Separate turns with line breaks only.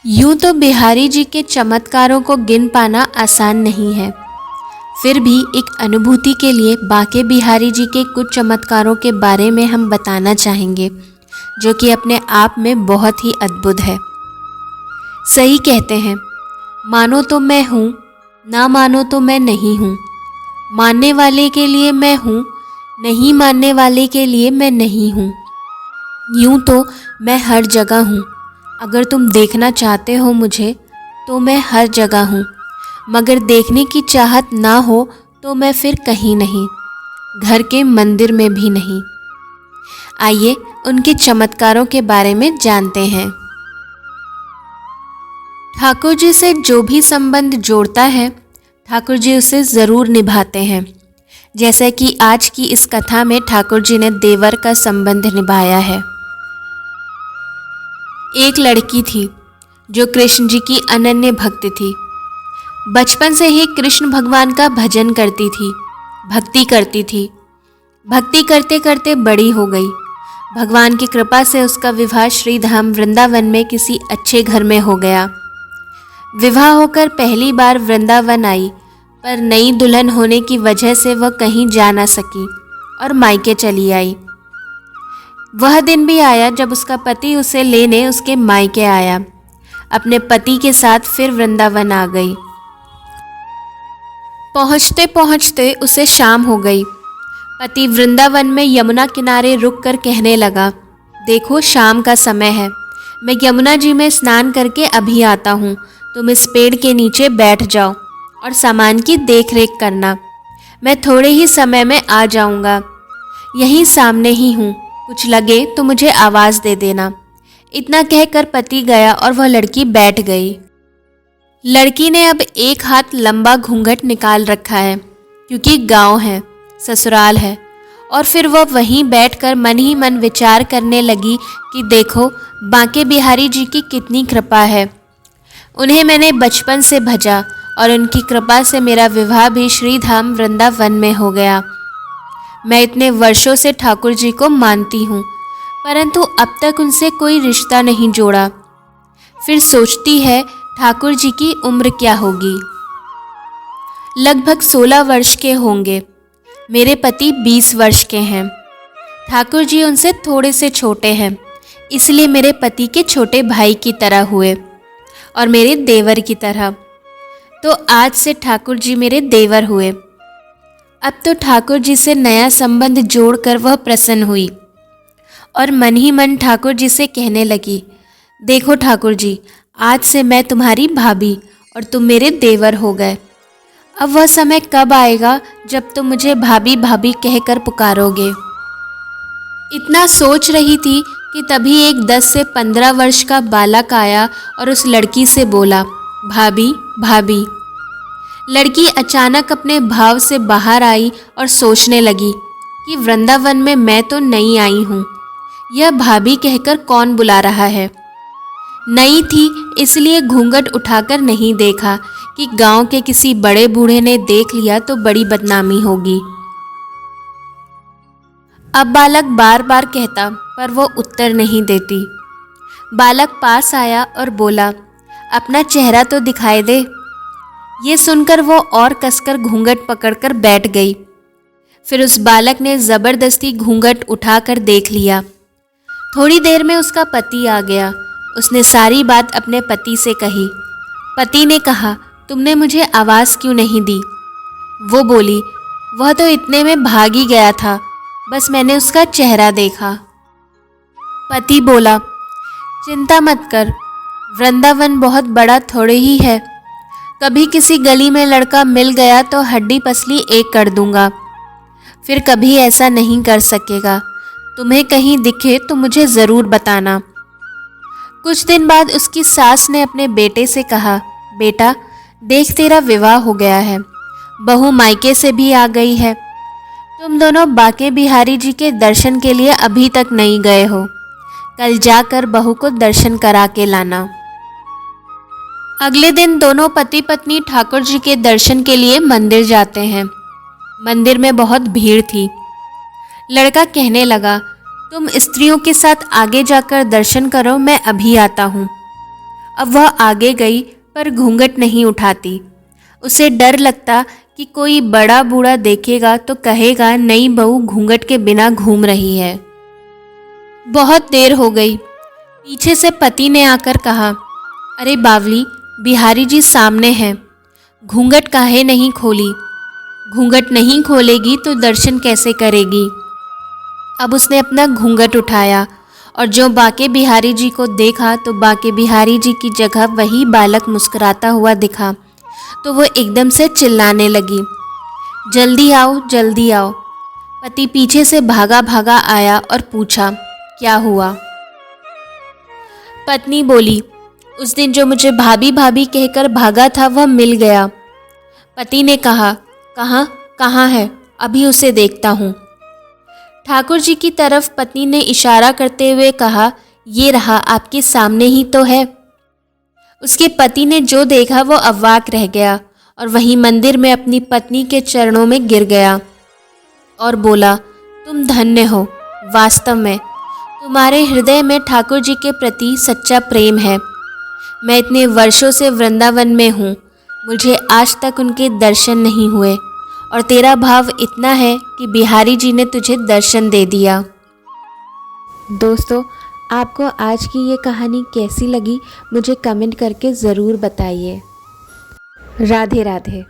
यूं तो बिहारी जी के चमत्कारों को गिन पाना आसान नहीं है, फिर भी एक अनुभूति के लिए बांके बिहारी जी के कुछ चमत्कारों के बारे में हम बताना चाहेंगे, जो कि अपने आप में बहुत ही अद्भुत है। सही कहते हैं, मानो तो मैं हूँ, ना मानो तो मैं नहीं हूँ। मानने वाले के लिए मैं हूँ, नहीं मानने वाले के लिए मैं नहीं हूँ। यूं तो मैं हर जगह हूँ, अगर तुम देखना चाहते हो मुझे तो मैं हर जगह हूँ, मगर देखने की चाहत ना हो तो मैं फिर कहीं नहीं, घर के मंदिर में भी नहीं। आइए उनके चमत्कारों के बारे में जानते हैं। ठाकुर जी से जो भी संबंध जोड़ता है, ठाकुर जी उसे ज़रूर निभाते हैं। जैसे कि आज की इस कथा में ठाकुर जी ने देवर का संबंध निभाया है। एक लड़की थी जो कृष्ण जी की अनन्य भक्त थी। बचपन से ही कृष्ण भगवान का भजन करती थी, भक्ति करती थी। भक्ति करते करते बड़ी हो गई। भगवान की कृपा से उसका विवाह श्री धाम वृंदावन में किसी अच्छे घर में हो गया। विवाह होकर पहली बार वृंदावन आई, पर नई दुल्हन होने की वजह से वह कहीं जा ना सकी और मायके चली आई। वह दिन भी आया जब उसका पति उसे लेने उसके मायके आया। अपने पति के साथ फिर वृंदावन आ गई। पहुँचते पहुँचते उसे शाम हो गई। पति वृंदावन में यमुना किनारे रुक कर कहने लगा, देखो शाम का समय है, मैं यमुना जी में स्नान करके अभी आता हूँ। तुम इस पेड़ के नीचे बैठ जाओ और सामान की देख रेख करना। मैं थोड़े ही समय में आ जाऊँगा। यहीं सामने ही हूँ, कुछ लगे तो मुझे आवाज़ दे देना। इतना कहकर पति गया और वह लड़की बैठ गई। लड़की ने अब एक हाथ लंबा घूंघट निकाल रखा है, क्योंकि गांव है, ससुराल है, और फिर वह वहीं बैठकर मन ही मन विचार करने लगी कि देखो बांके बिहारी जी की कितनी कृपा है। उन्हें मैंने बचपन से भजा और उनकी कृपा से मेरा विवाह भी श्री धाम वृंदावन में हो गया। मैं इतने वर्षों से ठाकुर जी को मानती हूँ, परंतु अब तक उनसे कोई रिश्ता नहीं जोड़ा। फिर सोचती है ठाकुर जी की उम्र क्या होगी। लगभग 16 वर्ष के होंगे। मेरे पति 20 वर्ष के हैं। ठाकुर जी उनसे थोड़े से छोटे हैं, इसलिए मेरे पति के छोटे भाई की तरह हुए और मेरे देवर की तरह। तो आज से ठाकुर जी मेरे देवर हुए। अब तो ठाकुर जी से नया संबंध जोड़कर वह प्रसन्न हुई और मन ही मन ठाकुर जी से कहने लगी, देखो ठाकुर जी, आज से मैं तुम्हारी भाभी और तुम मेरे देवर हो गए। अब वह समय कब आएगा जब तुम मुझे भाभी भाभी कहकर पुकारोगे। इतना सोच रही थी कि तभी एक 10 से 15 वर्ष का बालक आया और उस लड़की से बोला, भाभी भाभी। लड़की अचानक अपने भाव से बाहर आई और सोचने लगी कि वृंदावन में मैं तो नई आई हूँ, यह भाभी कहकर कौन बुला रहा है। नई थी इसलिए घूंघट उठाकर नहीं देखा कि गांव के किसी बड़े बूढ़े ने देख लिया तो बड़ी बदनामी होगी। अब बालक बार बार कहता, पर वो उत्तर नहीं देती। बालक पास आया और बोला, अपना चेहरा तो दिखाई दे। ये सुनकर वो और कसकर घूंघट पकड़कर बैठ गई। फिर उस बालक ने ज़बरदस्ती घूंघट उठाकर देख लिया। थोड़ी देर में उसका पति आ गया। उसने सारी बात अपने पति से कही। पति ने कहा, तुमने मुझे आवाज़ क्यों नहीं दी। वो बोली, वह तो इतने में भाग ही गया था, बस मैंने उसका चेहरा देखा। पति बोला, चिंता मत कर, वृंदावन बहुत बड़ा थोड़े ही है। कभी किसी गली में लड़का मिल गया तो हड्डी पसली एक कर दूंगा, फिर कभी ऐसा नहीं कर सकेगा। तुम्हें कहीं दिखे तो मुझे ज़रूर बताना। कुछ दिन बाद उसकी सास ने अपने बेटे से कहा, बेटा देख तेरा विवाह हो गया है, बहू मायके से भी आ गई है। तुम दोनों बांके बिहारी जी के दर्शन के लिए अभी तक नहीं गए हो। कल जाकर बहू को दर्शन करा के लाना। अगले दिन दोनों पति पत्नी ठाकुर जी के दर्शन के लिए मंदिर जाते हैं। मंदिर में बहुत भीड़ थी। लड़का कहने लगा, तुम स्त्रियों के साथ आगे जाकर दर्शन करो, मैं अभी आता हूँ। अब वह आगे गई पर घूंघट नहीं उठाती। उसे डर लगता कि कोई बड़ा बूढ़ा देखेगा तो कहेगा नई बहू घूंघट के बिना घूम रही है। बहुत देर हो गई। पीछे से पति ने आकर कहा, अरे बावली, बिहारी जी सामने हैं, घूंघट काहे नहीं खोली? घूंघट नहीं खोलेगी तो दर्शन कैसे करेगी? अब उसने अपना घूंघट उठाया और जो बाके बिहारी जी को देखा तो बाके बिहारी जी की जगह वही बालक मुस्कुराता हुआ दिखा तो वो एकदम से चिल्लाने लगी, जल्दी आओ, जल्दी आओ। पति पीछे से भागा भागा आया और पूछा, क्या हुआ? पत्नी बोली, उस दिन जो मुझे भाभी भाभी कहकर भागा था वह मिल गया। पति ने कहा, कहाँ कहाँ है? अभी उसे देखता हूँ। ठाकुर जी की तरफ पत्नी ने इशारा करते हुए कहा, ये रहा, आपके सामने ही तो है। उसके पति ने जो देखा वो अवाक रह गया और वहीं मंदिर में अपनी पत्नी के चरणों में गिर गया और बोला, तुम धन्य हो, वास्तव में तुम्हारे हृदय में ठाकुर जी के प्रति सच्चा प्रेम है। मैं इतने वर्षों से वृंदावन में हूँ, मुझे आज तक उनके दर्शन नहीं हुए और तेरा भाव इतना है कि बिहारी जी ने तुझे दर्शन दे दिया। दोस्तों, आपको आज की ये कहानी कैसी लगी मुझे कमेंट करके ज़रूर बताइए। राधे राधे।